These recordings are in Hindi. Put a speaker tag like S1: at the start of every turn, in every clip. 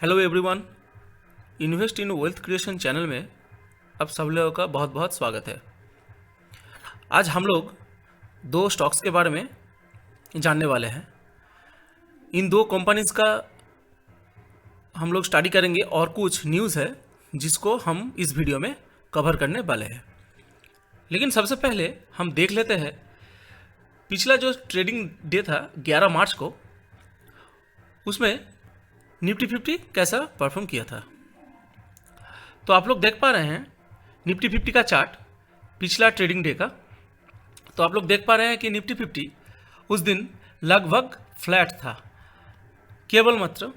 S1: Hello everyone. Invest in wealth creation channel में आप सब लोगों का बहुत बहुत स्वागत है। आज हम लोग दो स्टॉक्स के बारे में जानने वाले हैं। इन दो कंपनीज का हम लोग स्टडी करेंगे और कुछ न्यूज़ है जिसको हम इस वीडियो में कवर करने वाले हैं। लेकिन सबसे पहले हम देख लेते हैं पिछला जो ट्रेडिंग डे था 11 मार्च को, उसमें निफ्टी 50 कैसा परफॉर्म किया था। तो आप लोग देख पा रहे हैं निफ्टी 50 का चार्ट पिछला ट्रेडिंग डे का। तो आप लोग देख पा रहे हैं कि निफ्टी 50 उस दिन लगभग फ्लैट था, केवल मात्र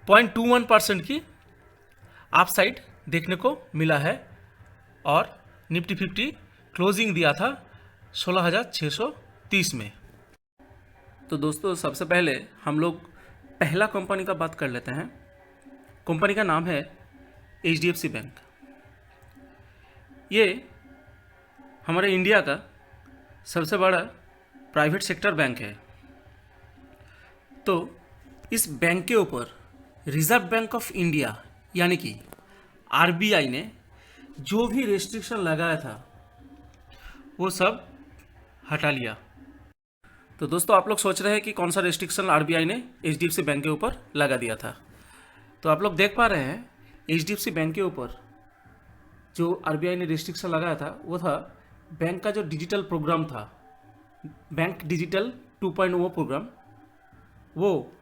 S1: 0.21% की अप साइड देखने को मिला है और निफ्टी 50 क्लोजिंग दिया था 16,630 में। तो दोस्तों सबसे पहले हम लोग पहला कंपनी का बात कर लेते हैं। कंपनी का नाम है HDFC बैंक। ये हमारे इंडिया का सबसे बड़ा प्राइवेट सेक्टर बैंक है। तो इस बैंक के ऊपर रिजर्व बैंक ऑफ इंडिया यानी कि RBI ने जो भी रेस्ट्रिक्शन लगाया था वो सब हटा लिया। तो दोस्तों आप लोग सोच रहे हैं कि कौन सा रेस्ट्रिक्शन RBI ने HDFC बैंक के ऊपर लगा दिया था। तो आप लोग देख पा रहे हैं HDFC बैंक के ऊपर जो RBI ने रेस्ट्रिक्शन लगाया था वो था बैंक का जो डिजिटल प्रोग्राम था, बैंक डिजिटल 2.0 प्रोग्राम, वो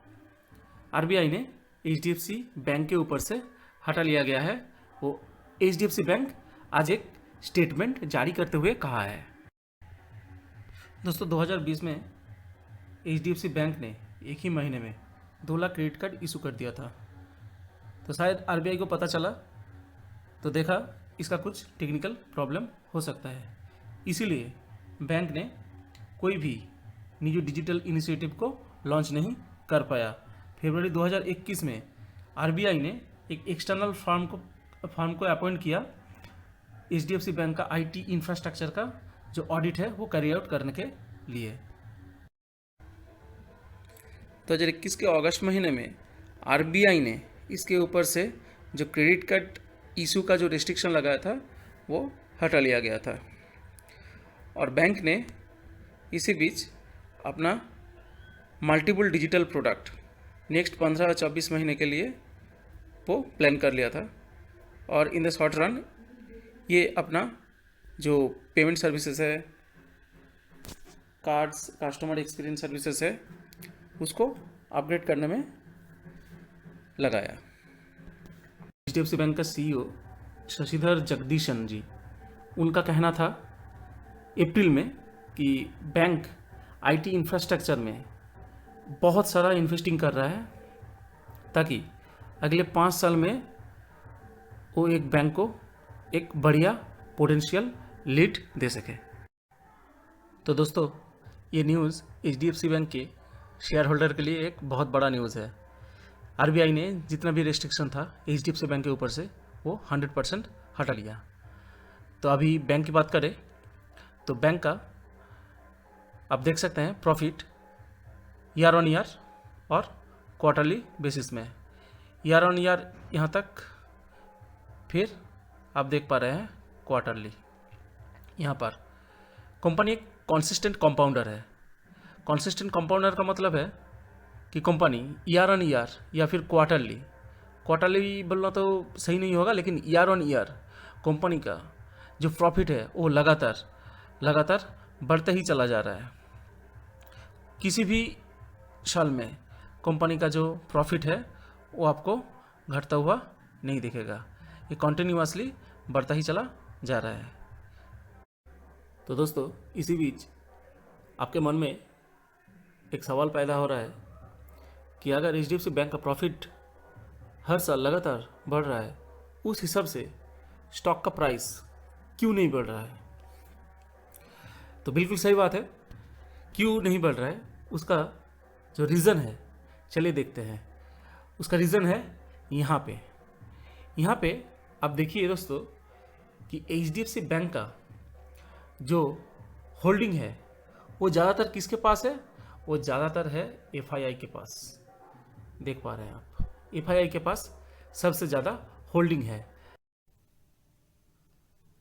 S1: RBI ने HDFC बैंक के ऊपर से हटा लिया गया है। वो HDFC बैंक आज एक स्टेटमेंट जारी करते हुए कहा है। दोस्तों 2020 में HDFC बैंक ने एक ही महीने में 2 लाख क्रेडिट कार्ड इशू कर दिया था। तो शायद RBI को पता चला तो देखा इसका कुछ टेक्निकल प्रॉब्लम हो सकता है, इसीलिए बैंक ने कोई भी न्यू डिजिटल इनिशिएटिव को लॉन्च नहीं कर पाया। फरवरी 2021 में RBI ने एक एक्सटर्नल फर्म को अपॉइंट किया HDFC बैंक का IT इंफ्रास्ट्रक्चर का जो ऑडिट है वो कैरी आउट करने के लिए। 2021 के अगस्त महीने में RBI ने इसके ऊपर से जो क्रेडिट कार्ड इशू का जो रिस्ट्रिक्शन लगाया था वो हटा लिया गया था और बैंक ने इसी बीच अपना मल्टीपल डिजिटल प्रोडक्ट नेक्स्ट 15-24 महीने के लिए वो प्लान कर लिया था। और इन द शॉर्ट रन ये अपना जो पेमेंट सर्विसेज है, कार्ड्स, कस्टमर एक्सपीरियंस सर्विसेज है, उसको अपग्रेड करने में लगाया। HDFC बैंक का CEO शशिधर जगदीशन जी, उनका कहना था अप्रैल में कि बैंक IT इंफ्रास्ट्रक्चर में बहुत सारा इन्वेस्टिंग कर रहा है ताकि अगले 5 साल में वो एक बैंक को एक बढ़िया पोटेंशियल लीड दे सके। तो दोस्तों ये न्यूज़ HDFC बैंक के शेयर होल्डर के लिए एक बहुत बड़ा न्यूज़ है। RBI ने जितना भी रेस्ट्रिक्शन था HDFC बैंक के ऊपर से वो 100% हटा लिया। तो अभी बैंक की बात करें तो बैंक का आप देख सकते हैं प्रॉफिट ईयर ऑन ईयर और क्वार्टरली बेसिस में, ईयर ऑन ईयर यहाँ तक, फिर आप देख पा रहे हैं क्वार्टरली। यहाँ पर कंपनी एक कॉन्सिस्टेंट कंपाउंडर है। कॉन्सिस्टेंट कंपाउंडर का मतलब है कि कंपनी ईयर ऑन ईयर या फिर क्वार्टरली बोलना तो सही नहीं होगा, लेकिन ईयर ऑन ईयर कंपनी का जो प्रॉफिट है वो लगातार बढ़ते ही चला जा रहा है। किसी भी साल में कंपनी का जो प्रॉफिट है वो आपको घटता हुआ नहीं दिखेगा, ये कॉन्टिन्यूसली बढ़ता ही चला जा रहा है। तो दोस्तों इसी बीच आपके मन में एक सवाल पैदा हो रहा है कि अगर HDFC बैंक का प्रॉफिट हर साल लगातार बढ़ रहा है, उस हिसाब से स्टॉक का प्राइस क्यों नहीं बढ़ रहा है। तो बिल्कुल सही बात है, क्यों नहीं बढ़ रहा है उसका जो रीज़न है चलिए देखते हैं। उसका रीज़न है यहाँ पे आप देखिए दोस्तों कि HDFC बैंक का जो होल्डिंग है वो ज़्यादातर किसके पास है, वो ज़्यादातर है FII के पास। देख पा रहे हैं आप एफआईआई के पास सबसे ज़्यादा होल्डिंग है।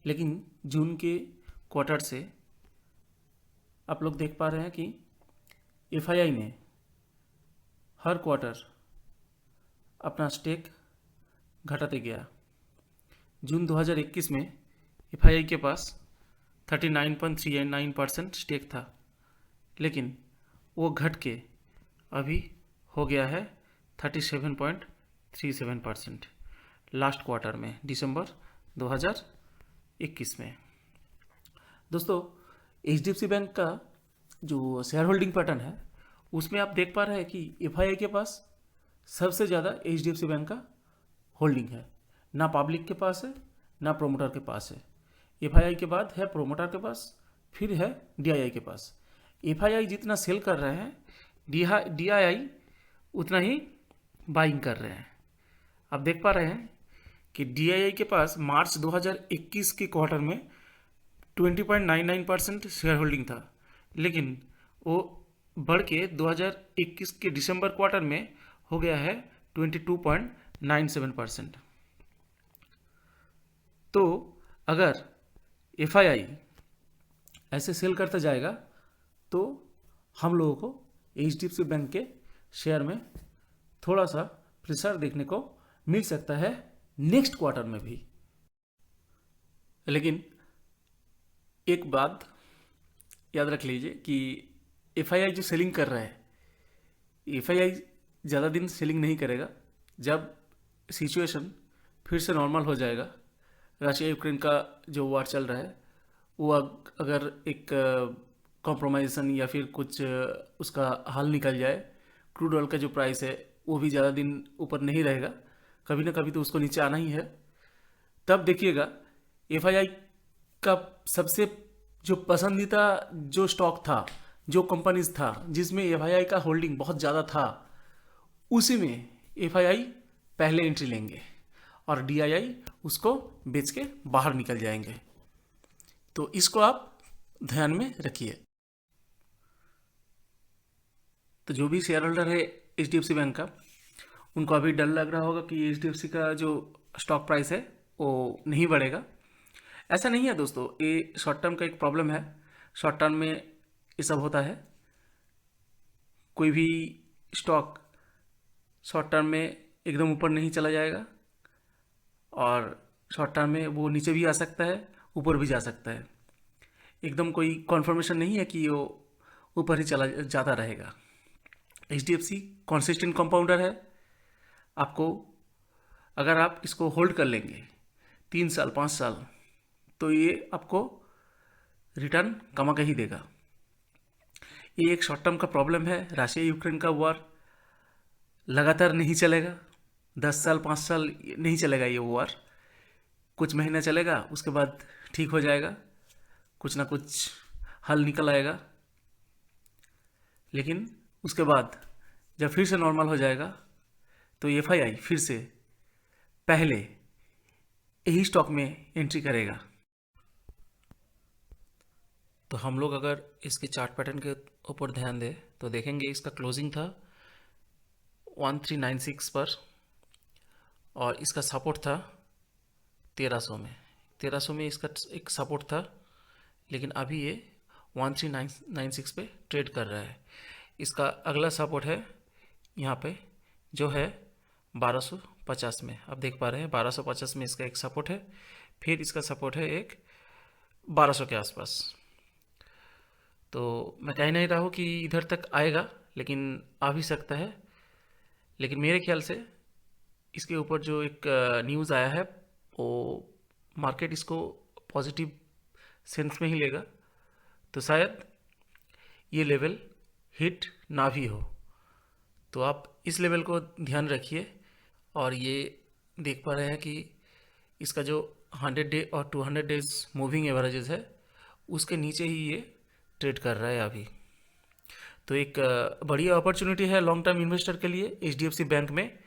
S1: लेकिन जून के क्वार्टर से आप लोग देख पा रहे हैं कि एफआईआई ने हर क्वार्टर अपना स्टेक घटाते गया। जून 2021 में एफआईआई के पास 39.39% स्टेक था, लेकिन वो घट के अभी हो गया है 37.37% लास्ट क्वार्टर में, दिसंबर 2021 में। दोस्तों, एचडीएफसी बैंक का जो शेयर होल्डिंग पैटर्न है उसमें आप देख पा रहे हैं कि एफआईआई के पास सबसे ज़्यादा एचडीएफसी बैंक का होल्डिंग है। ना पब्लिक के पास है ना प्रोमोटर के पास है। एफआईआई के बाद है प्रोमोटर के पास, फिर है डीआईआई के पास। एफआईआई जितना सेल कर रहे हैं, डीआईआई उतना ही बाइंग कर रहे हैं। आप देख पा रहे हैं कि डीआईआई के पास मार्च 2021 के क्वार्टर में 20.99% शेयर होल्डिंग था, लेकिन वो बढ़ के 2021 के दिसंबर क्वार्टर में हो गया है 22.97%। तो अगर एफआईआई ऐसे सेल करता जाएगा तो हम लोगों को एचडीएफसी बैंक के शेयर में थोड़ा सा प्रेशर देखने को मिल सकता है नेक्स्ट क्वार्टर में भी। लेकिन एक बात याद रख लीजिए कि एफआईआई जो सेलिंग कर रहा है, एफआईआई ज़्यादा दिन सेलिंग नहीं करेगा। जब सिचुएशन फिर से नॉर्मल हो जाएगा, रशिया यूक्रेन का जो वार चल रहा है वो अगर एक कॉम्प्रोमाइजेशन या फिर कुछ उसका हल निकल जाए, क्रूड ऑयल का जो प्राइस है वो भी ज़्यादा दिन ऊपर नहीं रहेगा, कभी ना कभी तो उसको नीचे आना ही है, तब देखिएगा एफआईआई का सबसे जो पसंदीदा जो स्टॉक था, जो कंपनीज था जिसमें एफआईआई का होल्डिंग बहुत ज़्यादा था, उसी में एफआईआई पहले एंट्री लेंगे और डीआईआई उसको बेच के बाहर निकल जाएंगे। तो इसको आप ध्यान में रखिए। तो जो भी शेयर होल्डर है एचडीएफसी बैंक का, उनको अभी डर लग रहा होगा कि एचडीएफसी का जो स्टॉक प्राइस है वो नहीं बढ़ेगा। ऐसा नहीं है दोस्तों, ये शॉर्ट टर्म का एक प्रॉब्लम है। शॉर्ट टर्म में ये सब होता है। कोई भी स्टॉक शॉर्ट टर्म में एकदम ऊपर नहीं चला जाएगा और शॉर्ट टर्म में वो नीचे भी आ सकता है, ऊपर भी जा सकता है। एकदम कोई कॉन्फर्मेशन नहीं है कि वो ऊपर ही चला जाता रहेगा। एचडीएफसी कॉन्सिस्टेंट कंपाउंडर है। आपको अगर आप इसको होल्ड कर लेंगे 3 साल 5 साल, तो ये आपको रिटर्न कमा के ही देगा। ये एक शॉर्ट टर्म का प्रॉब्लम है। रशिया यूक्रेन का वॉर लगातार नहीं चलेगा, 10 साल 5 साल नहीं चलेगा ये वॉर। कुछ महीना चलेगा, उसके बाद ठीक हो जाएगा, कुछ ना कुछ हल निकल आएगा। लेकिन उसके बाद जब फिर से नॉर्मल हो जाएगा तो एफआईआई फिर से पहले यही स्टॉक में एंट्री करेगा। तो हम लोग अगर इसके चार्ट पैटर्न के ऊपर ध्यान दें तो देखेंगे इसका क्लोजिंग था 1396 पर और इसका सपोर्ट था 1300 में। 1300 में इसका एक सपोर्ट था, लेकिन अभी ये 1396 पे ट्रेड कर रहा है। इसका अगला सपोर्ट है यहाँ पे जो है 1250 में। आप देख पा रहे हैं 1250 में इसका एक सपोर्ट है, फिर इसका सपोर्ट है एक 1200 के आसपास। तो मैं कह नहीं रहा हूँ कि इधर तक आएगा, लेकिन आ भी सकता है। लेकिन मेरे ख्याल से इसके ऊपर जो एक न्यूज़ आया है वो मार्केट इसको पॉजिटिव सेंस में ही लेगा, तो शायद ये लेवल हिट ना भी हो। तो आप इस लेवल को ध्यान रखिए। और ये देख पा रहे हैं कि इसका जो 100 डे और 200 डेज मूविंग एवरेजेस है उसके नीचे ही ये ट्रेड कर रहा है अभी। तो एक बढ़िया अपॉर्चुनिटी है लॉन्ग टर्म इन्वेस्टर के लिए एचडीएफसी बैंक में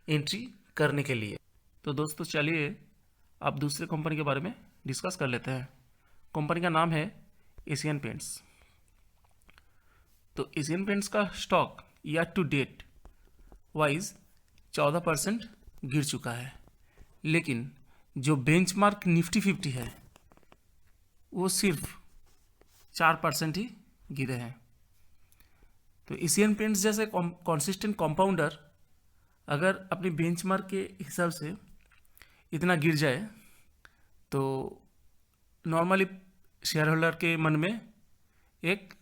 S1: एंट्री करने के लिए। तो दोस्तों चलिए अब दूसरे कंपनी के बारे में डिस्कस कर लेते हैं। कंपनी का नाम है एशियन पेंट्स। तो एशियन पेंट्स का stock year to date wise 14% गिर चुका है, लेकिन जो बेंचमार्क निफ्टी 50 है वो सिर्फ 4% ही गिरे हैं। तो एशियन पेंट्स जैसे कॉन्सिस्टेंट कंपाउंडर अगर अपनी बेंचमार्क के हिसाब से इतना गिर जाए तो नॉर्मली शेयर होल्डर के मन में एक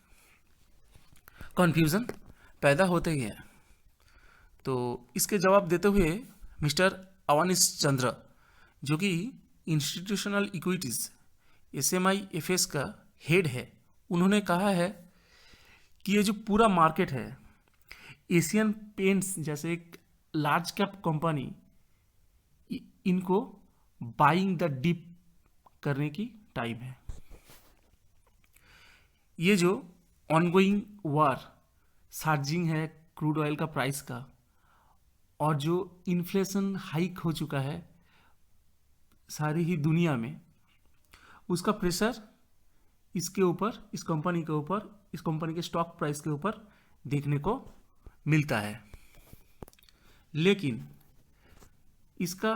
S1: कन्फ्यूज़न पैदा होता ही है। तो इसके जवाब देते हुए मिस्टर अवानिश चंद्र, जो कि इंस्टीट्यूशनल इक्विटीज़ SMIFS का हेड है, उन्होंने कहा है कि ये जो पूरा मार्केट है, एशियन पेंट्स जैसे एक लार्ज कैप कंपनी इनको बाइंग द डिप करने की टाइम है। ये जो ऑनगोइंग वार सर्जिंग है क्रूड ऑयल का प्राइस का, और जो इन्फ्लेशन हाइक हो चुका है सारी ही दुनिया में, उसका प्रेशर इसके ऊपर, इस कंपनी के ऊपर, इस कंपनी के स्टॉक प्राइस के ऊपर देखने को मिलता है। लेकिन इसका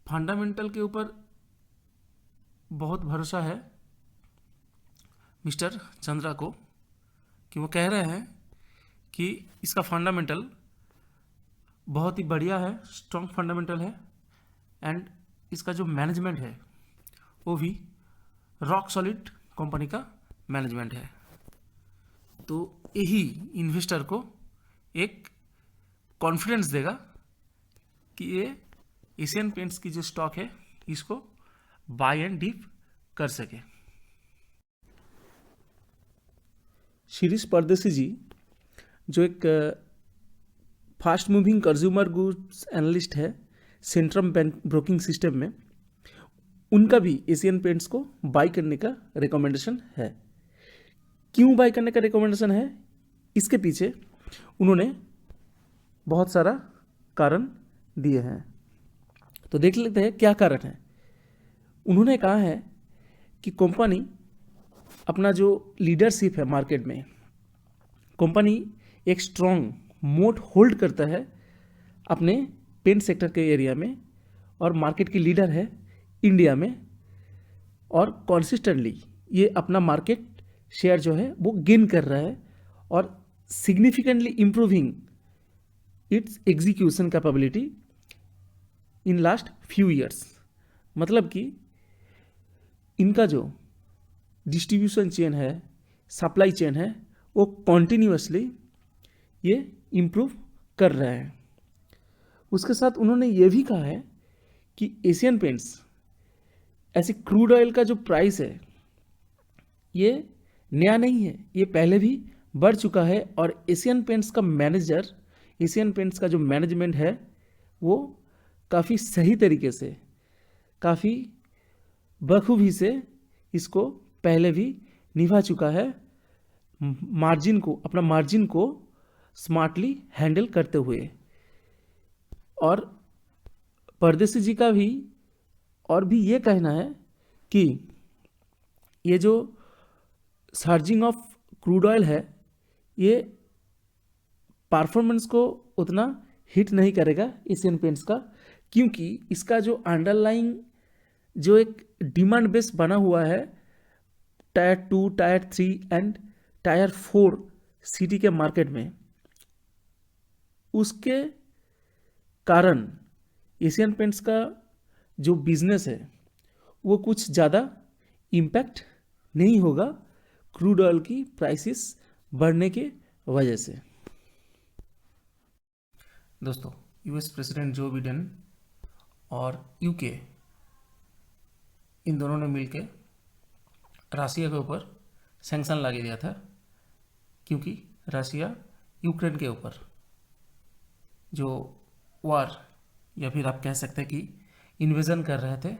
S1: फंडामेंटल के ऊपर बहुत भरोसा है मिस्टर चंद्रा को, कि वो कह रहे हैं कि इसका फंडामेंटल बहुत ही बढ़िया है, स्ट्रॉन्ग फंडामेंटल है, एंड इसका जो मैनेजमेंट है वो भी रॉक सॉलिड कंपनी का मैनेजमेंट है। तो यही इन्वेस्टर को एक कॉन्फिडेंस देगा कि ये एशियन पेंट्स की जो स्टॉक है इसको बाय एंड डिप कर सके। शिरीष परदेसी जी, जो एक fast moving consumer goods analyst है सेंट्रम बैंक ब्रोकिंग सिस्टम में, उनका भी एशियन पेंट्स को बाय करने का रिकमेंडेशन है। क्यों बाय करने का रिकमेंडेशन है, इसके पीछे उन्होंने बहुत सारा कारण दिए हैं। तो देख लेते हैं क्या कारण है। उन्होंने कहा है कि कंपनी अपना जो लीडरशिप है मार्केट में, कंपनी एक स्ट्रॉन्ग मोट होल्ड करता है अपने पेंट सेक्टर के एरिया में, और मार्केट की लीडर है इंडिया में, और कॉन्सिस्टेंटली ये अपना मार्केट शेयर जो है वो गेन कर रहा है, और significantly improving it's execution capability in last few years. मतलब कि इनका जो डिस्ट्रीब्यूशन चेन है, सप्लाई चेन है, वो कॉन्टिन्यूसली ये इम्प्रूव कर रहा है। उसके साथ उन्होंने ये भी कहा है कि एशियन पेंट्स ऐसे क्रूड ऑयल का जो प्राइस है ये नया नहीं है, ये पहले भी बढ़ चुका है, और एशियन पेंट्स का मैनेजर, एशियन पेंट्स का जो मैनेजमेंट है वो काफ़ी सही तरीके से, काफ़ी बखूबी से इसको पहले भी निभा चुका है, मार्जिन को, अपना मार्जिन को स्मार्टली हैंडल करते हुए। और परदेसी जी का भी और भी ये कहना है कि ये जो सर्जिंग ऑफ क्रूड ऑयल है ये परफॉर्मेंस को उतना हिट नहीं करेगा एशियन पेंट्स का, क्योंकि इसका जो अंडरलाइंग जो एक डिमांड बेस बना हुआ है tyre 2, tyre 3 and tyre 4 city के मार्केट में, उसके कारण एशियन पेंट्स का जो बिजनेस है वो कुछ ज़्यादा इम्पैक्ट नहीं होगा क्रूड ऑयल की प्राइसेस बढ़ने के वजह से। दोस्तों, यूएस प्रेसिडेंट जो बिडेन और यूके, इन दोनों ने मिलकर रशिया के ऊपर सैंक्शन लगा दिया था, क्योंकि रशिया यूक्रेन के ऊपर जो वार, या फिर आप कह सकते हैं कि इन्वेजन कर रहे थे,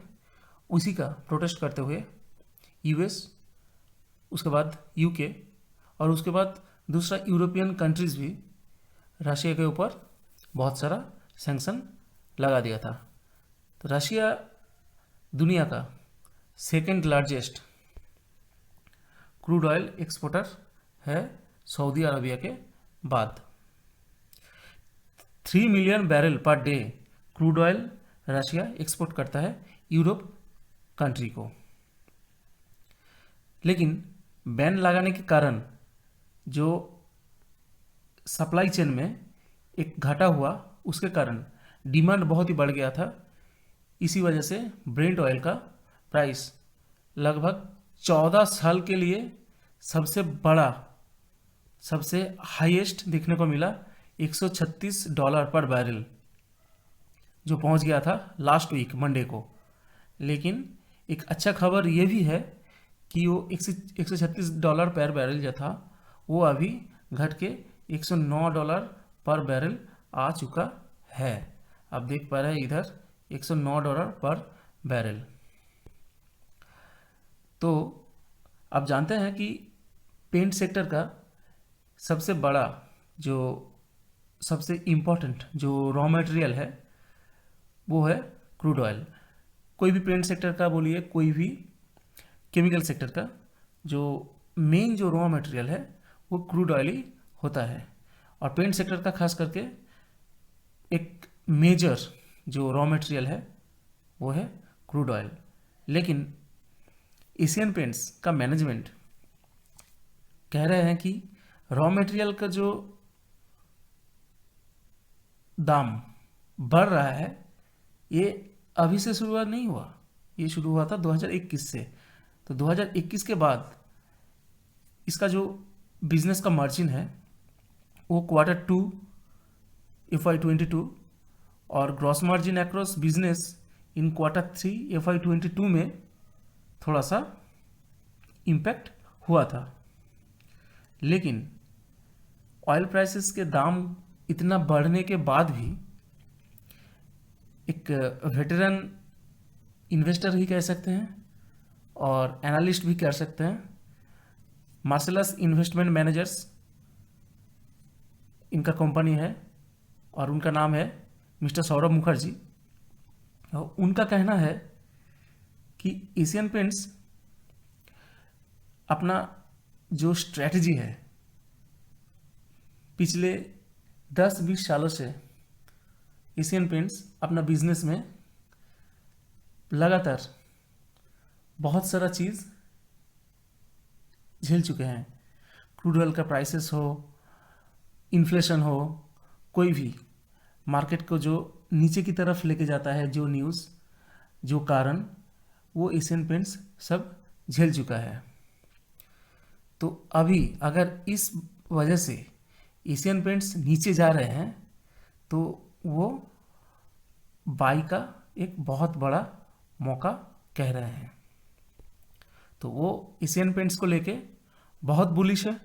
S1: उसी का प्रोटेस्ट करते हुए यूएस, उसके बाद यूके, और उसके बाद दूसरा यूरोपियन कंट्रीज़ भी रशिया के ऊपर बहुत सारा सैंक्शन लगा दिया था। तो रशिया दुनिया का second largest crude oil exporter है सऊदी अरबिया के बाद। 3 million barrel per day crude oil Russia export करता है यूरोप कंट्री को। लेकिन बैन लगाने के कारण जो सप्लाई चेन में एक घाटा हुआ, उसके कारण डिमांड बहुत ही बढ़ गया था। इसी वजह से ब्रेंट ऑयल का प्राइस लगभग 14 साल के लिए सबसे बड़ा, सबसे हाईएस्ट देखने को मिला, $136 पर बैरल, जो पहुंच गया था लास्ट वीक मंडे को। लेकिन एक अच्छा खबर ये भी है कि वो $136 पर बैरल जो था वो अभी घट के $109 पर बैरल आ चुका है। आप देख पा रहे हैं इधर $109 पर बैरल। तो आप जानते हैं कि पेंट सेक्टर का सबसे बड़ा, जो सबसे इम्पोर्टेंट जो रॉ मटेरियल है वो है क्रूड ऑयल। कोई भी पेंट सेक्टर का बोलिए, कोई भी केमिकल सेक्टर का जो मेन जो रॉ मटेरियल है वो क्रूड ऑयल ही होता है। और पेंट सेक्टर का खास करके एक मेजर जो रॉ मटेरियल है वो है क्रूड ऑयल। लेकिन एशियन पेंट्स का मैनेजमेंट कह रहे हैं कि रॉ मटेरियल का जो दाम बढ़ रहा है ये अभी से शुरुआत नहीं हुआ, ये शुरू हुआ था 2021 से। तो 2021 के बाद इसका जो बिजनेस का मार्जिन है वो Q2 FY22 और gross margin across business in Q3 FY22 में थोड़ा सा इम्पैक्ट हुआ था। लेकिन ऑयल प्राइसेस के दाम इतना बढ़ने के बाद भी एक वेटरन इन्वेस्टर ही कह सकते हैं और एनालिस्ट भी कह सकते हैं, मार्सेलस इन्वेस्टमेंट मैनेजर्स इनका कंपनी है और उनका नाम है मिस्टर सौरभ मुखर्जी। और उनका कहना है कि एशियन पेंट्स अपना जो स्ट्रैटेजी है पिछले 10-20 सालों से एशियन पेंट्स अपना बिजनेस में लगातार बहुत सारा चीज़ झेल चुके हैं। क्रूड ऑयल का प्राइसेस हो, इन्फ्लेशन हो, कोई भी मार्केट को जो नीचे की तरफ लेके जाता है, जो न्यूज़, जो कारण, वो एशियन पेंट्स सब झेल चुका है। तो अभी अगर इस वजह से एशियन पेंट्स नीचे जा रहे हैं तो वो बाई का एक बहुत बड़ा मौका कह रहे हैं। तो वो एशियन पेंट्स को लेके बहुत बुलिश है।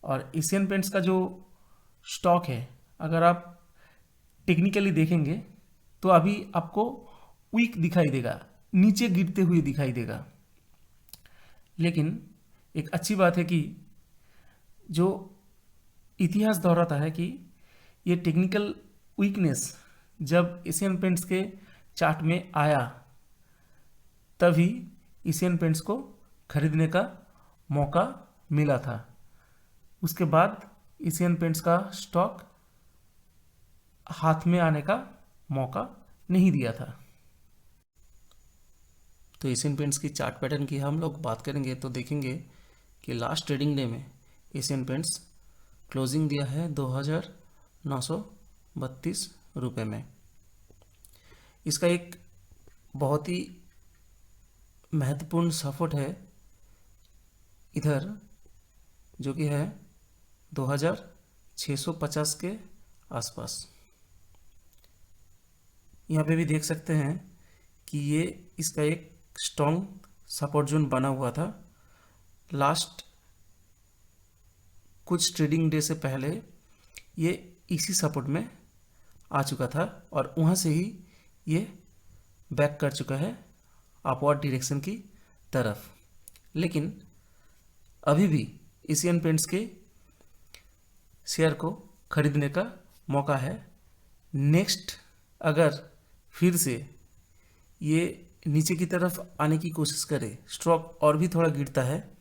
S1: और एशियन पेंट्स का जो स्टॉक है, अगर आप टेक्निकली देखेंगे तो अभी आपको वीक दिखाई देगा, नीचे गिरते हुए दिखाई देगा। लेकिन एक अच्छी बात है कि जो इतिहास दोहराता है कि ये टेक्निकल वीकनेस जब एशियन पेंट्स के चार्ट में आया तभी एशियन पेंट्स को खरीदने का मौका मिला था। उसके बाद एशियन पेंट्स का स्टॉक हाथ में आने का मौका नहीं दिया था। तो एशियन पेंट्स की चार्ट पैटर्न की हम लोग बात करेंगे तो देखेंगे कि लास्ट ट्रेडिंग डे में एशियन पेंट्स क्लोजिंग दिया है 2,932 रुपये में। इसका एक बहुत ही महत्वपूर्ण सपोर्ट है इधर, जो कि है 2,650 के आसपास। यहाँ पे भी देख सकते हैं कि ये इसका एक स्ट्रॉन्ग सपोर्ट जोन बना हुआ था। लास्ट कुछ ट्रेडिंग डे से पहले ये इसी सपोर्ट में आ चुका था और वहाँ से ही ये बैक कर चुका है अपवर्ड डायरेक्शन की तरफ। लेकिन अभी भी एशियन पेंट्स के शेयर को खरीदने का मौका है। नेक्स्ट अगर फिर से ये नीचे की तरफ आने की कोशिश करे, स्टॉक और भी थोड़ा गिरता है,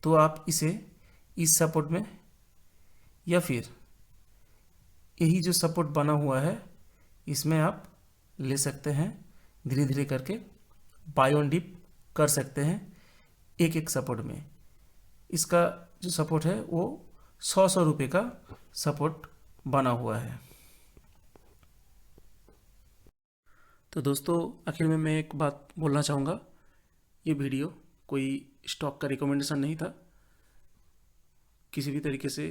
S1: तो आप इसे इस सपोर्ट में या फिर यही जो सपोर्ट बना हुआ है इसमें आप ले सकते हैं, धीरे धीरे करके बाय ऑन डिप कर सकते हैं एक एक सपोर्ट में। इसका जो सपोर्ट है वो 100 रुपये का सपोर्ट बना हुआ है। तो दोस्तों आखिर में मैं एक बात बोलना चाहूँगा, ये वीडियो कोई स्टॉक का रिकमेंडेशन नहीं था। किसी भी तरीके से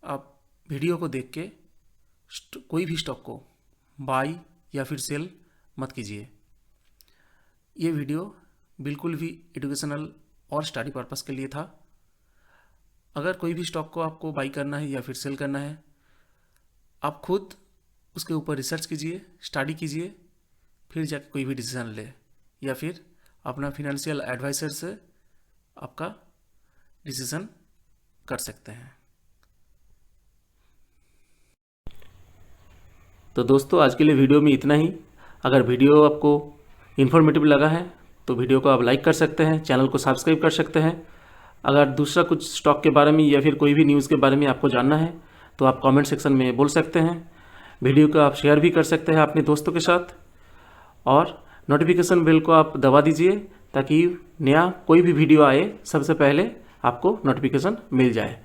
S1: आप वीडियो को देख के कोई भी स्टॉक को बाई या फिर सेल मत कीजिए। ये वीडियो बिल्कुल भी एजुकेशनल और स्टडी पर्पस के लिए था। अगर कोई भी स्टॉक को आपको बाई करना है या फिर सेल करना है, आप खुद उसके ऊपर रिसर्च कीजिए, स्टडी कीजिए, फिर जाके कोई भी डिसीजन ले, या फिर अपना फिनेंशियल एडवाइज़र से आपका डिसीजन कर सकते हैं। तो दोस्तों आज के लिए वीडियो में इतना ही। अगर वीडियो आपको इन्फॉर्मेटिव लगा है तो वीडियो को आप लाइक कर सकते हैं, चैनल को सब्सक्राइब कर सकते हैं। अगर दूसरा कुछ स्टॉक के बारे में या फिर कोई भी न्यूज़ के बारे में आपको जानना है तो आप कमेंट सेक्शन में बोल सकते हैं। वीडियो को आप शेयर भी कर सकते हैं अपने दोस्तों के साथ, और नोटिफिकेशन बेल को आप दबा दीजिए ताकि नया कोई भी वीडियो आए सबसे पहले आपको नोटिफिकेशन मिल जाए।